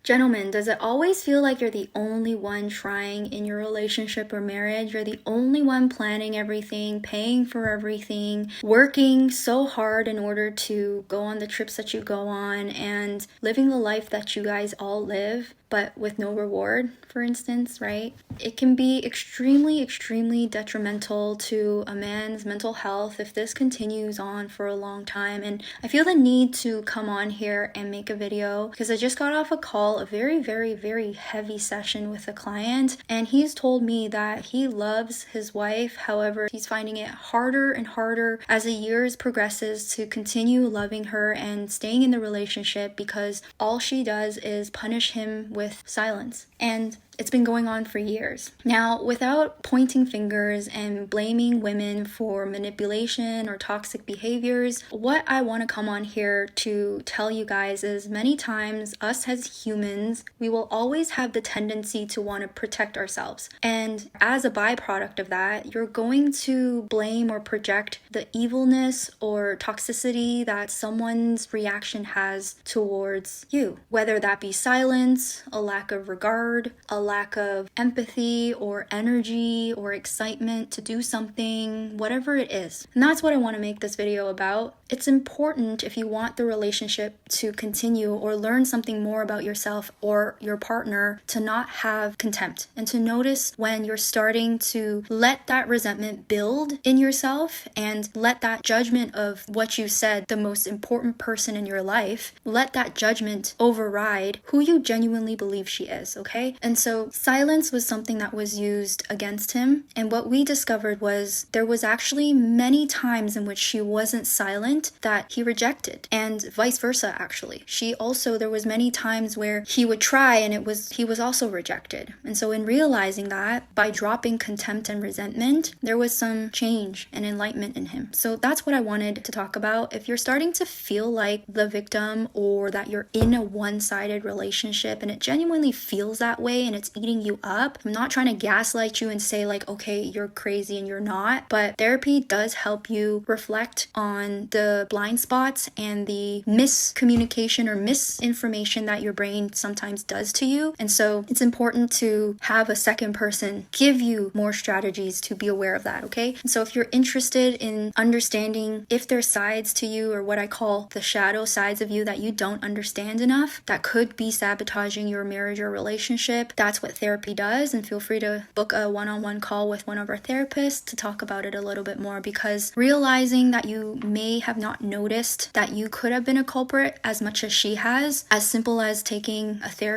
Gentlemen, does it always feel like you're the only one trying in your relationship or marriage? You're the only one planning everything, paying for everything, working so hard in order to go on the trips that you go on, and living the life that you guys all live, but with no reward, for instance, right? It can be extremely, extremely detrimental to a man's mental health if this continues on for a long time. And I feel the need to come on here and make a video because I just got off a call, a very, very, very heavy session with a client, and he's told me that he loves his wife. However, he's finding it harder and harder as the years progresses to continue loving her and staying in the relationship because all she does is punish him with silence. And it's been going on for years. Now, without pointing fingers and blaming women for manipulation or toxic behaviors, what I want to come on here to tell you guys is many times us as humans, we will always have the tendency to want to protect ourselves. And as a byproduct of that, you're going to blame or project the evilness or toxicity that someone's reaction has towards you, whether that be silence, a lack of regard, a lack of empathy or energy or excitement to do something, whatever it is. And that's what I want to make this video about. It's important if you want the relationship to continue or learn something more about yourself or your partner to not have contempt and to notice when you're starting to let that resentment build in yourself and let that judgment of what you said, the most important person in your life, let that judgment override who you genuinely believe she is, okay? And so silence was something that was used against him. And what we discovered was there was actually many times in which she wasn't silent that he rejected, and vice versa actually. There was many times where he would try and he was also rejected. And so in realizing that, by dropping contempt and resentment, there was some change and enlightenment in him. So that's what I wanted to talk about. If you're starting to feel like the victim or that you're in a one-sided relationship and it genuinely feels that way and it's eating you up, I'm not trying to gaslight you and say like, okay, you're crazy and you're not, but therapy does help you reflect on the blind spots and the miscommunication or misinformation that your brain sometimes does to you. And so it's important to have a second person give you more strategies to be aware of that, okay? And so if you're interested in understanding if there's sides to you or what I call the shadow sides of you that you don't understand enough, that could be sabotaging your marriage or relationship, that's what therapy does. And feel free to book a one-on-one call with one of our therapists to talk about it a little bit more, because realizing that you may have not noticed that you could have been a culprit as much as she has, as simple as taking a therapy